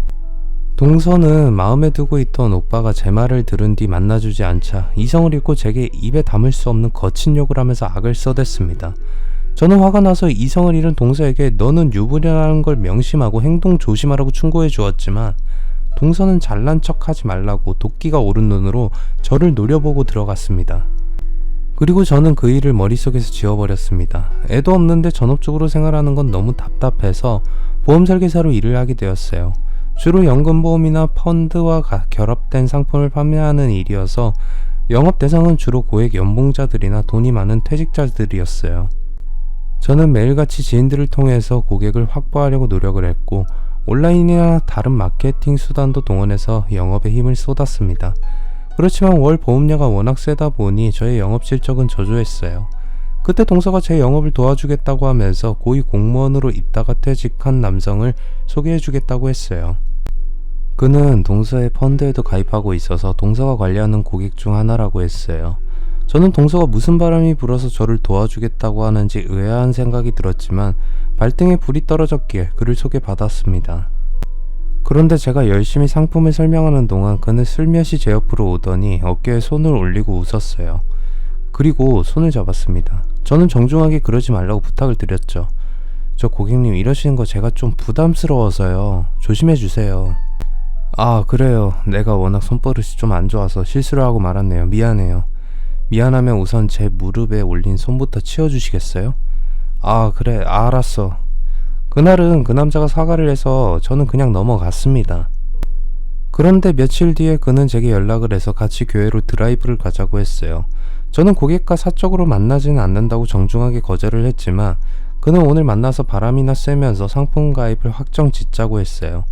동서는 마음에 두고 있던 오빠가 제 말을 들은 뒤 만나주지 않자 이성을 잃고 제게 입에 담을 수 없는 거친 욕을 하면서 악을 써댔습니다. 저는 화가 나서 이성을 잃은 동서에게 너는 유부녀라는 걸 명심하고 행동 조심하라고 충고해 주었지만 동서는 잘난 척하지 말라고 도끼가 오른 눈으로 저를 노려보고 들어갔습니다. 그리고 저는 그 일을 머릿속에서 지워버렸습니다. 애도 없는데 전업적으로 생활하는 건 너무 답답해서 보험 설계사로 일을 하게 되었어요. 주로 연금보험이나 펀드와 결합된 상품을 판매하는 일이어서 영업 대상은 주로 고액 연봉자들이나 돈이 많은 퇴직자들이었어요. 저는 매일같이 지인들을 통해서 고객을 확보하려고 노력을 했고 온라인이나 다른 마케팅 수단도 동원해서 영업에 힘을 쏟았습니다. 그렇지만 월 보험료가 워낙 세다 보니 저의 영업 실적은 저조했어요. 그때 동서가 제 영업을 도와주겠다고 하면서 고위 공무원으로 있다가 퇴직한 남성을 소개해주겠다고 했어요. 그는 동서의 펀드에도 가입하고 있어서 동서가 관리하는 고객 중 하나라고 했어요. 저는 동서가 무슨 바람이 불어서 저를 도와주겠다고 하는지 의아한 생각이 들었지만 발등에 불이 떨어졌기에 그를 소개받았습니다. 그런데 제가 열심히 상품을 설명하는 동안 그는 슬며시 제 옆으로 오더니 어깨에 손을 올리고 웃었어요. 그리고 손을 잡았습니다. 저는 정중하게 그러지 말라고 부탁을 드렸죠. 저 고객님 이러시는 거 제가 좀 부담스러워서요. 조심해주세요. 아 그래요. 내가 워낙 손버릇이 좀 안 좋아서 실수를 하고 말았네요. 미안해요. 미안하면 우선 제 무릎에 올린 손부터 치워주시겠어요? 아 그래 알았어. 그날은 그 남자가 사과를 해서 저는 그냥 넘어갔습니다. 그런데 며칠 뒤에 그는 제게 연락을 해서 같이 교회로 드라이브를 가자고 했어요. 저는 고객과 사적으로 만나지는 않는다고 정중하게 거절을 했지만 그는 오늘 만나서 바람이나 쐬면서 상품 가입을 확정 짓자고 했어요.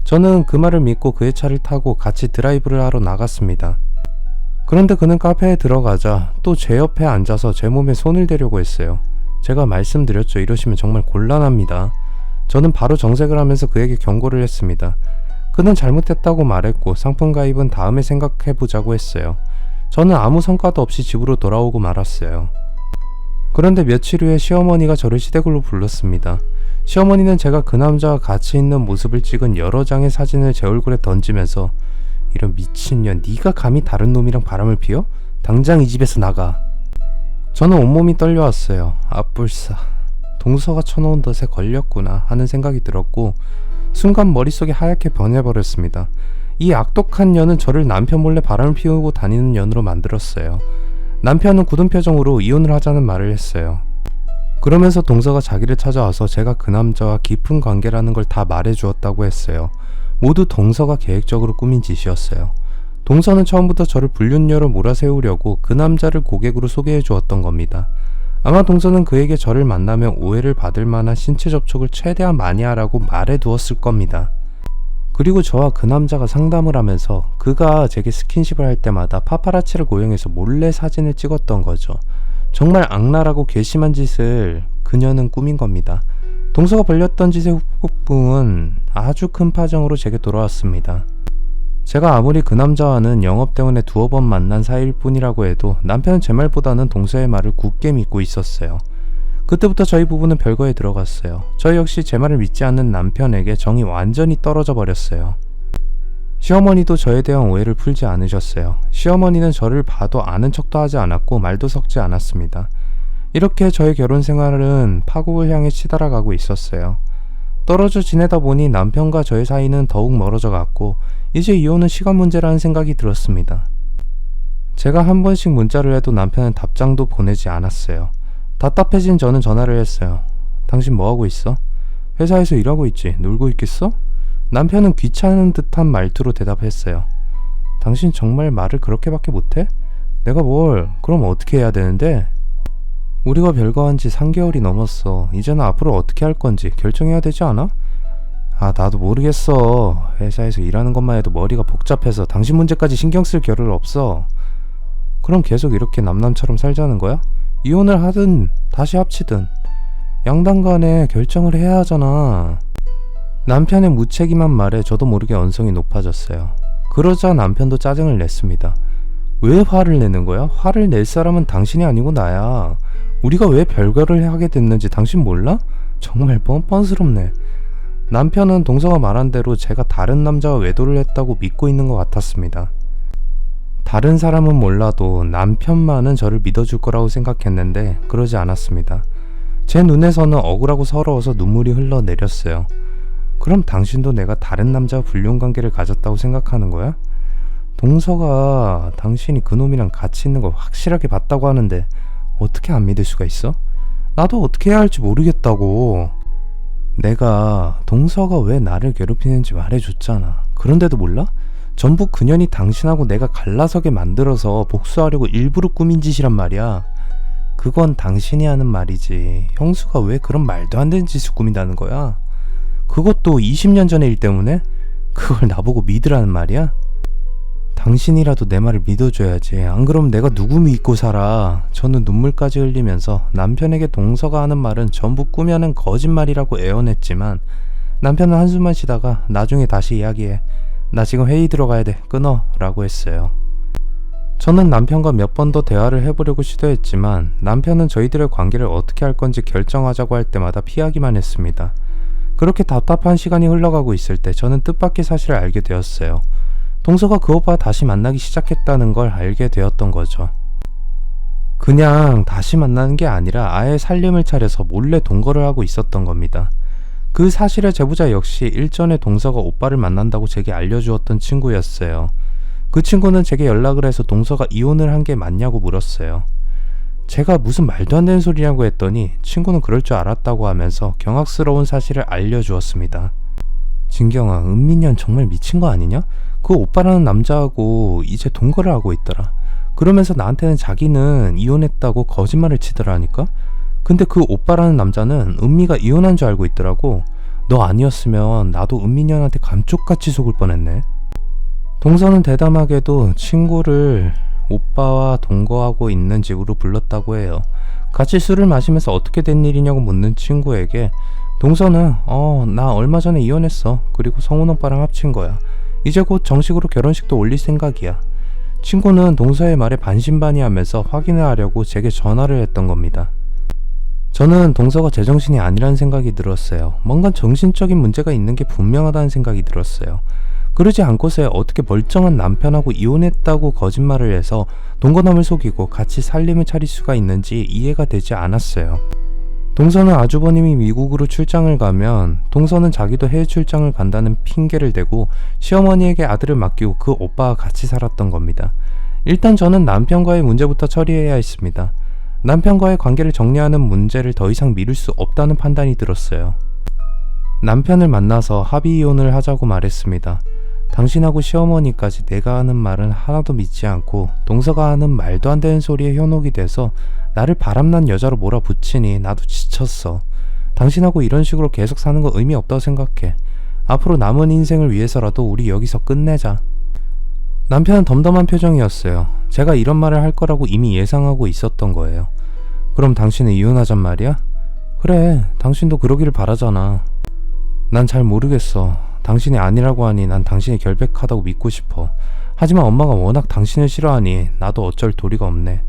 저는 그 말을 믿고 그의 차를 타고 같이 드라이브를 하러 나갔습니다. 그런데 그는 카페에 들어가자 또 제 옆에 앉아서 제 몸에 손을 대려고 했어요. 제가 말씀드렸죠. 이러시면 정말 곤란합니다. 저는 바로 정색을 하면서 그에게 경고를 했습니다. 그는 잘못했다고 말했고 상품 가입은 다음에 생각해보자고 했어요. 저는 아무 성과도 없이 집으로 돌아오고 말았어요. 그런데 며칠 후에 시어머니가 저를 시댁으로 불렀습니다. 시어머니는 제가 그 남자와 같이 있는 모습을 찍은 여러 장의 사진을 제 얼굴에 던지면서 이런 미친년 네가 감히 다른 놈이랑 바람을 피워? 당장 이 집에서 나가. 저는 온몸이 떨려왔어요. 아뿔싸. 동서가 쳐놓은 덫에 걸렸구나 하는 생각이 들었고 순간 머릿속이 하얗게 변해버렸습니다. 이 악독한 년은 저를 남편 몰래 바람을 피우고 다니는 년으로 만들었어요. 남편은 굳은 표정으로 이혼을 하자는 말을 했어요. 그러면서 동서가 자기를 찾아와서 제가 그 남자와 깊은 관계라는 걸 다 말해주었다고 했어요. 모두 동서가 계획적으로 꾸민 짓이었어요. 동서는 처음부터 저를 불륜녀로 몰아세우려고 그 남자를 고객으로 소개해 주었던 겁니다. 아마 동서는 그에게 저를 만나면 오해를 받을 만한 신체 접촉을 최대한 많이 하라고 말해 두었을 겁니다. 그리고 저와 그 남자가 상담을 하면서 그가 제게 스킨십을 할 때마다 파파라치를 고용해서 몰래 사진을 찍었던 거죠. 정말 악랄하고 괘씸한 짓을 그녀는 꾸민 겁니다. 동서가 벌렸던 짓의 후폭풍은 아주 큰 파장으로 제게 돌아왔습니다. 제가 아무리 그 남자와는 영업 때문에 두어 번 만난 사이일 뿐이라고 해도 남편은 제 말보다는 동서의 말을 굳게 믿고 있었어요. 그때부터 저희 부부는 별거에 들어갔어요. 저 역시 제 말을 믿지 않는 남편에게 정이 완전히 떨어져 버렸어요. 시어머니도 저에 대한 오해를 풀지 않으셨어요. 시어머니는 저를 봐도 아는 척도 하지 않았고 말도 섞지 않았습니다. 이렇게 저의 결혼 생활은 파국을 향해 치달아가고 있었어요. 떨어져 지내다 보니 남편과 저의 사이는 더욱 멀어져 갔고 이제 이혼은 시간 문제라는 생각이 들었습니다. 제가 한 번씩 문자를 해도 남편은 답장도 보내지 않았어요. 답답해진 저는 전화를 했어요. 당신 뭐하고 있어? 회사에서 일하고 있지. 놀고 있겠어? 남편은 귀찮은 듯한 말투로 대답했어요. 당신 정말 말을 그렇게밖에 못해? 내가 뭘 그럼 어떻게 해야 되는데? 우리가 별거 한 지 3개월이 넘었어. 이제는 앞으로 어떻게 할 건지 결정해야 되지 않아? 아 나도 모르겠어. 회사에서 일하는 것만 해도 머리가 복잡해서 당신 문제까지 신경 쓸 겨를 없어. 그럼 계속 이렇게 남남처럼 살자는 거야? 이혼을 하든 다시 합치든 양당 간에 결정을 해야 하잖아. 남편의 무책임한 말에 저도 모르게 언성이 높아졌어요. 그러자 남편도 짜증을 냈습니다. 왜 화를 내는 거야? 화를 낼 사람은 당신이 아니고 나야. 우리가 왜 별거를 하게 됐는지 당신 몰라? 정말 뻔뻔스럽네. 남편은 동서가 말한 대로 제가 다른 남자와 외도를 했다고 믿고 있는 것 같았습니다. 다른 사람은 몰라도 남편만은 저를 믿어줄 거라고 생각했는데 그러지 않았습니다. 제 눈에서는 억울하고 서러워서 눈물이 흘러내렸어요. 그럼 당신도 내가 다른 남자와 불륜관계를 가졌다고 생각하는 거야? 동서가 당신이 그놈이랑 같이 있는 걸 확실하게 봤다고 하는데 어떻게 안 믿을 수가 있어? 나도 어떻게 해야 할지 모르겠다고. 내가 동서가 왜 나를 괴롭히는지 말해줬잖아. 그런데도 몰라? 전부 그년이 당신하고 내가 갈라서게 만들어서 복수하려고 일부러 꾸민 짓이란 말이야. 그건 당신이 하는 말이지. 형수가 왜 그런 말도 안 되는 짓을 꾸민다는 거야? 그것도 20년 전의 일 때문에? 그걸 나보고 믿으라는 말이야? 당신이라도 내 말을 믿어줘야지. 안 그러면 내가 누구 믿고 살아. 저는 눈물까지 흘리면서 남편에게 동서가 하는 말은 전부 꾸며낸 거짓말이라고 애원했지만 남편은 한숨만 쉬다가 나중에 다시 이야기해. 나 지금 회의 들어가야 돼. 끊어. 라고 했어요. 저는 남편과 몇 번 더 대화를 해보려고 시도했지만 남편은 저희들의 관계를 어떻게 할 건지 결정하자고 할 때마다 피하기만 했습니다. 그렇게 답답한 시간이 흘러가고 있을 때 저는 뜻밖의 사실을 알게 되었어요. 동서가 그 오빠와 다시 만나기 시작했다는 걸 알게 되었던 거죠. 그냥 다시 만나는 게 아니라 아예 살림을 차려서 몰래 동거를 하고 있었던 겁니다. 그 사실의 제보자 역시 일전에 동서가 오빠를 만난다고 제게 알려주었던 친구였어요. 그 친구는 제게 연락을 해서 동서가 이혼을 한 게 맞냐고 물었어요. 제가 무슨 말도 안 되는 소리냐고 했더니 친구는 그럴 줄 알았다고 하면서 경악스러운 사실을 알려주었습니다. 진경아, 은민년 정말 미친 거 아니냐? 그 오빠라는 남자하고 이제 동거를 하고 있더라. 그러면서 나한테는 자기는 이혼했다고 거짓말을 치더라니까? 근데 그 오빠라는 남자는 은미가 이혼한 줄 알고 있더라고. 너 아니었으면 나도 은민년한테 감쪽같이 속을 뻔했네. 동서는 대담하게도 친구를 오빠와 동거하고 있는 집으로 불렀다고 해요. 같이 술을 마시면서 어떻게 된 일이냐고 묻는 친구에게 동서는 나 얼마 전에 이혼했어. 그리고 성훈 오빠랑 합친 거야. 이제 곧 정식으로 결혼식도 올릴 생각이야. 친구는 동서의 말에 반신반의하면서 확인을 하려고 제게 전화를 했던 겁니다. 저는 동서가 제정신이 아니라는 생각이 들었어요. 뭔가 정신적인 문제가 있는 게 분명하다는 생각이 들었어요. 그러지 않고서야 어떻게 멀쩡한 남편하고 이혼했다고 거짓말을 해서 동거남을 속이고 같이 살림을 차릴 수가 있는지 이해가 되지 않았어요. 동서는 아주버님이 미국으로 출장을 가면 동서는 자기도 해외 출장을 간다는 핑계를 대고 시어머니에게 아들을 맡기고 그 오빠와 같이 살았던 겁니다. 일단 저는 남편과의 문제부터 처리해야 했습니다. 남편과의 관계를 정리하는 문제를 더 이상 미룰 수 없다는 판단이 들었어요. 남편을 만나서 합의 이혼을 하자고 말했습니다. 당신하고 시어머니까지 내가 하는 말은 하나도 믿지 않고 동서가 하는 말도 안 되는 소리에 현혹이 돼서 나를 바람난 여자로 몰아붙이니 나도 지쳤어. 당신하고 이런 식으로 계속 사는 거 의미 없다고 생각해. 앞으로 남은 인생을 위해서라도 우리 여기서 끝내자. 남편은 덤덤한 표정이었어요. 제가 이런 말을 할 거라고 이미 예상하고 있었던 거예요. 그럼 당신은 이혼하잔 말이야? 그래, 당신도 그러기를 바라잖아. 난 잘 모르겠어. 당신이 아니라고 하니 난 당신이 결백하다고 믿고 싶어. 하지만 엄마가 워낙 당신을 싫어하니 나도 어쩔 도리가 없네.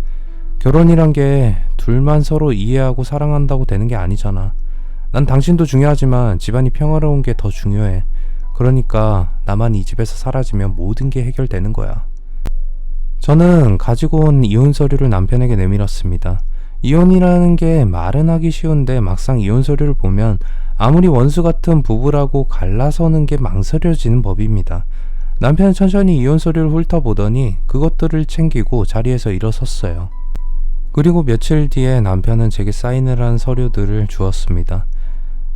결혼이란 게 둘만 서로 이해하고 사랑한다고 되는 게 아니잖아. 난 당신도 중요하지만 집안이 평화로운 게 더 중요해. 그러니까 나만 이 집에서 사라지면 모든 게 해결되는 거야. 저는 가지고 온 이혼 서류를 남편에게 내밀었습니다. 이혼이라는 게 말은 하기 쉬운데 막상 이혼 서류를 보면 아무리 원수 같은 부부라고 갈라서는 게 망설여지는 법입니다. 남편은 천천히 이혼 서류를 훑어보더니 그것들을 챙기고 자리에서 일어섰어요. 그리고 며칠 뒤에 남편은 제게 사인을 한 서류들을 주었습니다.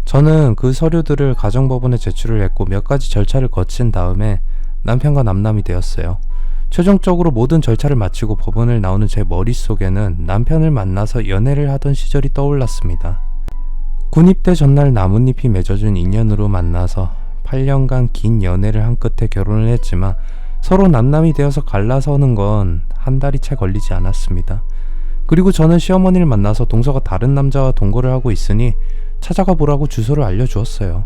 저는 그 서류들을 가정법원에 제출을 했고 몇 가지 절차를 거친 다음에 남편과 남남이 되었어요. 최종적으로 모든 절차를 마치고 법원을 나오는 제 머릿속에는 남편을 만나서 연애를 하던 시절이 떠올랐습니다. 군입대 전날 나뭇잎이 맺어준 인연으로 만나서 8년간 긴 연애를 한 끝에 결혼을 했지만 서로 남남이 되어서 갈라서는 건 한 달이 채 걸리지 않았습니다. 그리고 저는 시어머니를 만나서 동서가 다른 남자와 동거를 하고 있으니 찾아가 보라고 주소를 알려주었어요.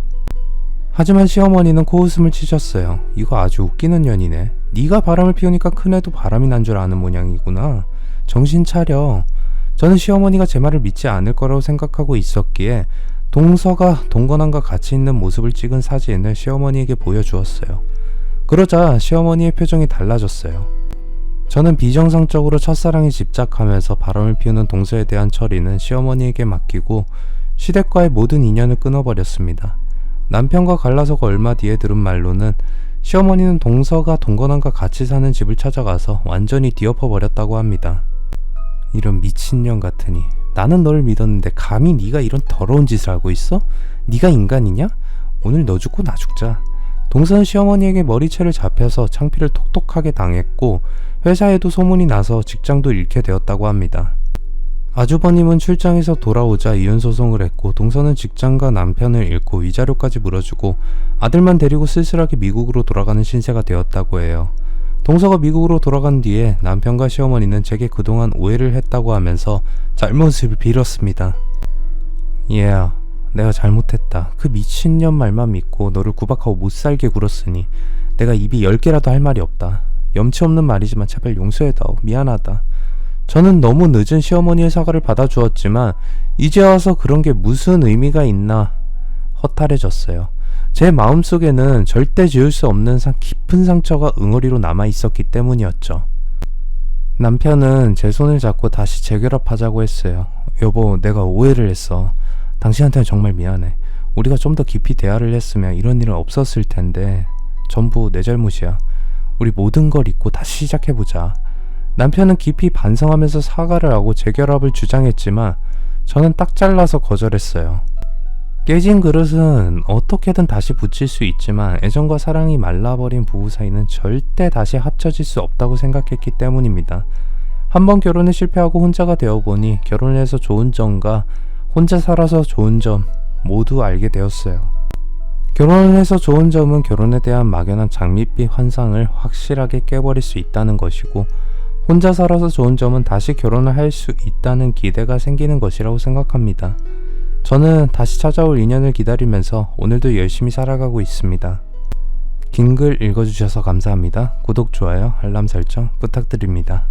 하지만 시어머니는 코웃음을 치셨어요. 이거 아주 웃기는 년이네. 네가 바람을 피우니까 큰애도 바람이 난 줄 아는 모양이구나. 정신 차려. 저는 시어머니가 제 말을 믿지 않을 거라고 생각하고 있었기에 동서가 동거남과 같이 있는 모습을 찍은 사진을 시어머니에게 보여주었어요. 그러자 시어머니의 표정이 달라졌어요. 저는 비정상적으로 첫사랑에 집착하면서 바람을 피우는 동서에 대한 처리는 시어머니에게 맡기고 시댁과의 모든 인연을 끊어버렸습니다. 남편과 갈라서가 얼마 뒤에 들은 말로는 시어머니는 동서가 동건남과 같이 사는 집을 찾아가서 완전히 뒤엎어버렸다고 합니다. 이런 미친년 같으니. 나는 너를 믿었는데 감히 네가 이런 더러운 짓을 하고 있어? 네가 인간이냐? 오늘 너 죽고 나 죽자. 동서는 시어머니에게 머리채를 잡혀서 창피를 톡톡하게 당했고 회사에도 소문이 나서 직장도 잃게 되었다고 합니다. 아주버님은 출장에서 돌아오자 이혼소송을 했고 동서는 직장과 남편을 잃고 위자료까지 물어주고 아들만 데리고 쓸쓸하게 미국으로 돌아가는 신세가 되었다고 해요. 동서가 미국으로 돌아간 뒤에 남편과 시어머니는 제게 그동안 오해를 했다고 하면서 잘못을 빌었습니다. 얘야, 내가 잘못했다. 그 미친년 말만 믿고 너를 구박하고 못살게 굴었으니 내가 입이 10개라도 할 말이 없다. 염치 없는 말이지만 제발 용서해다오. 미안하다. 저는 너무 늦은 시어머니의 사과를 받아주었지만 이제 와서 그런 게 무슨 의미가 있나 허탈해졌어요. 제 마음속에는 절대 지울 수 없는 깊은 상처가 응어리로 남아있었기 때문이었죠. 남편은 제 손을 잡고 다시 재결합하자고 했어요. 여보, 내가 오해를 했어. 당신한테는 정말 미안해. 우리가 좀 더 깊이 대화를 했으면 이런 일은 없었을 텐데 전부 내 잘못이야. 우리 모든 걸 잊고 다시 시작해보자. 남편은 깊이 반성하면서 사과를 하고 재결합을 주장했지만 저는 딱 잘라서 거절했어요. 깨진 그릇은 어떻게든 다시 붙일 수 있지만 애정과 사랑이 말라버린 부부 사이는 절대 다시 합쳐질 수 없다고 생각했기 때문입니다. 한번 결혼에 실패하고 혼자가 되어보니 결혼을 해서 좋은 점과 혼자 살아서 좋은 점 모두 알게 되었어요. 결혼을 해서 좋은 점은 결혼에 대한 막연한 장밋빛 환상을 확실하게 깨버릴 수 있다는 것이고 혼자 살아서 좋은 점은 다시 결혼을 할 수 있다는 기대가 생기는 것이라고 생각합니다. 저는 다시 찾아올 인연을 기다리면서 오늘도 열심히 살아가고 있습니다. 긴 글 읽어주셔서 감사합니다. 구독, 좋아요, 알람 설정 부탁드립니다.